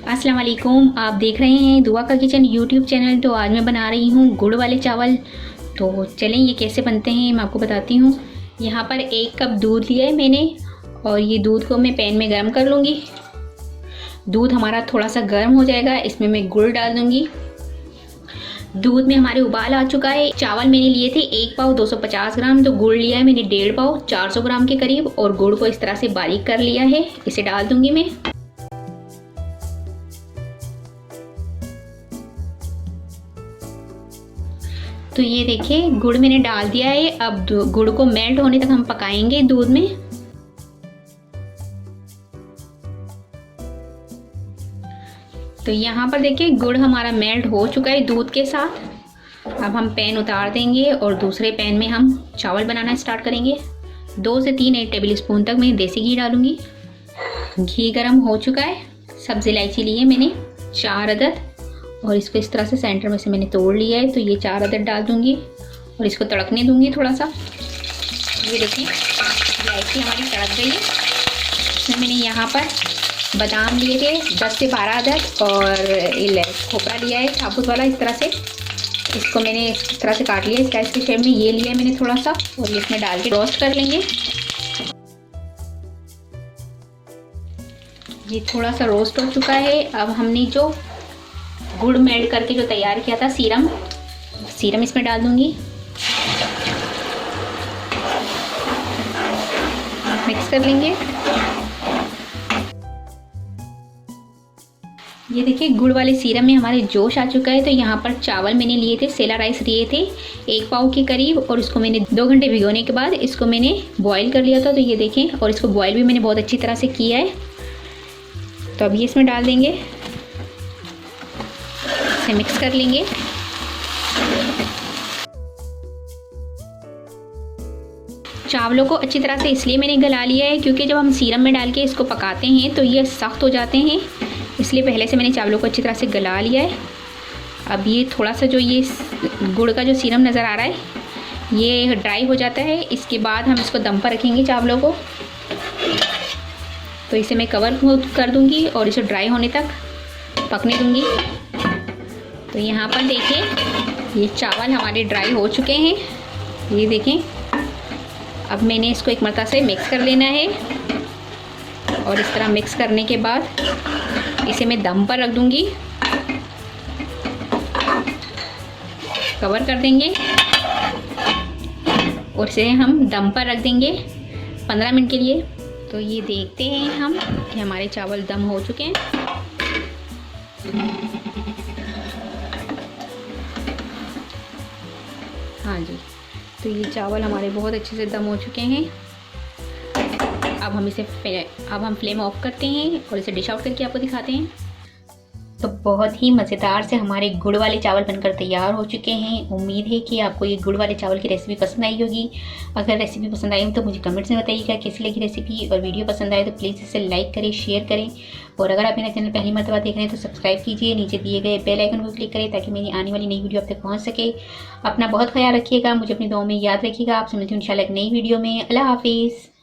अस्सलाम वालेकुम। आप देख रहे हैं दुआ का किचन यूट्यूब चैनल। तो आज मैं बना रही हूँ गुड़ वाले चावल। तो चलें ये कैसे बनते हैं मैं आपको बताती हूँ। यहाँ पर 1 कप दूध लिया है मैंने और ये दूध को मैं पैन में गर्म कर लूँगी। दूध हमारा थोड़ा सा गर्म हो जाएगा, इसमें मैं गुड़ डाल दूँगी। दूध में हमारे उबाल आ चुका है। चावल मैंने लिए थे 1 पाव 250 ग्राम, तो गुड़ लिया है मैंने 1.5 पाव 400 ग्राम के करीब, और गुड़ को इस तरह से बारीक कर लिया है। इसे डाल दूँगी मैं। तो ये देखिए गुड़ मैंने डाल दिया है। अब गुड़ को मेल्ट होने तक हम पकाएंगे दूध में। तो यहाँ पर देखिए गुड़ हमारा मेल्ट हो चुका है दूध के साथ। अब हम पैन उतार देंगे और दूसरे पैन में हम चावल बनाना स्टार्ट करेंगे। 2 से 3 टेबल स्पून तक मैं देसी घी डालूंगी। घी गर्म हो चुका है। सब्ज़ी इलायची ली है मैंने 4 अदद, और इसको इस तरह से सेंटर में से मैंने तोड़ लिया है। तो ये 4 अदद डाल दूंगी और इसको तड़कने दूंगी थोड़ा सा। ये देखिए इलायची हमारी तड़क गई है। इसमें मैंने यहाँ पर बादाम लिए थे 10 से 12 अदद, और खोपरा लिया है साबुत वाला। इस तरह से इसको मैंने इस तरह से काट लिया स्लाइस के शेप में। ये लिया है मैंने थोड़ा सा, और ये इसमें डाल के रोस्ट कर लेंगे। ये थोड़ा सा रोस्ट हो चुका है। अब हमने जो गुड़ मेल्ट करके जो तैयार किया था सीरम इसमें डाल दूंगी। मिक्स कर लेंगे। ये देखिए गुड़ वाले सीरम में हमारे जोश आ चुका है। तो यहाँ पर चावल मैंने लिए थे, सेला राइस लिए थे 1 पाव के करीब, और इसको मैंने 2 घंटे भिगोने के बाद इसको मैंने बॉईल कर लिया था। तो ये देखें, और इसको बॉईल भी मैंने बहुत अच्छी तरह से किया है। तो अब ये इसमें डाल देंगे, इसे मिक्स कर लेंगे। चावलों को अच्छी तरह से इसलिए मैंने गला लिया है क्योंकि जब हम सीरम में डाल के इसको पकाते हैं तो ये सख्त हो जाते हैं, इसलिए पहले से मैंने चावलों को अच्छी तरह से गला लिया है। अब ये थोड़ा सा जो ये गुड़ का जो सीरम नज़र आ रहा है ये ड्राई हो जाता है। इसके बाद हम इसको दम पर रखेंगे चावलों को। तो इसे मैं कवर कर दूंगी और इसे ड्राई होने तक पकने दूंगी। तो यहाँ पर देखिए ये चावल हमारे ड्राई हो चुके हैं। ये देखें, अब मैंने इसको एक मरतबा से मिक्स कर लेना है, और इस तरह मिक्स करने के बाद इसे मैं दम पर रख दूंगी। कवर कर देंगे और इसे हम दम पर रख देंगे 15 मिनट के लिए। तो ये देखते हैं हम कि हमारे चावल दम हो चुके हैं। हाँ जी, तो ये चावल हमारे बहुत अच्छे से दम हो चुके हैं। अब हम फ्लेम ऑफ करते हैं और इसे डिश आउट करके आपको दिखाते हैं। तो बहुत ही मज़ेदार से हमारे गुड़ वाले चावल बनकर तैयार हो चुके हैं। उम्मीद है कि आपको ये गुड़ वाले चावल की रेसिपी पसंद आई होगी। अगर रेसिपी पसंद आई हो तो मुझे कमेंट्स में बताइएगा कैसी लगी रेसिपी, और वीडियो पसंद आए तो प्लीज़ इसे लाइक करें, शेयर करें, और अगर आप मेरा चैनल पहली मरतबा देख रहे हैं तो सब्सक्राइब कीजिए। नीचे दिए गए बेल आइकन को क्लिक करें ताकि मेरी आने वाली नई वीडियो आप तक पहुँच सके। अपना बहुत ख्याल रखिएगा, मुझे अपनी दुआओं में याद रखिएगा। आपसे मिलती हूँ इंशाल्लाह एक नई वीडियो में। अल्लाह हाफिज़।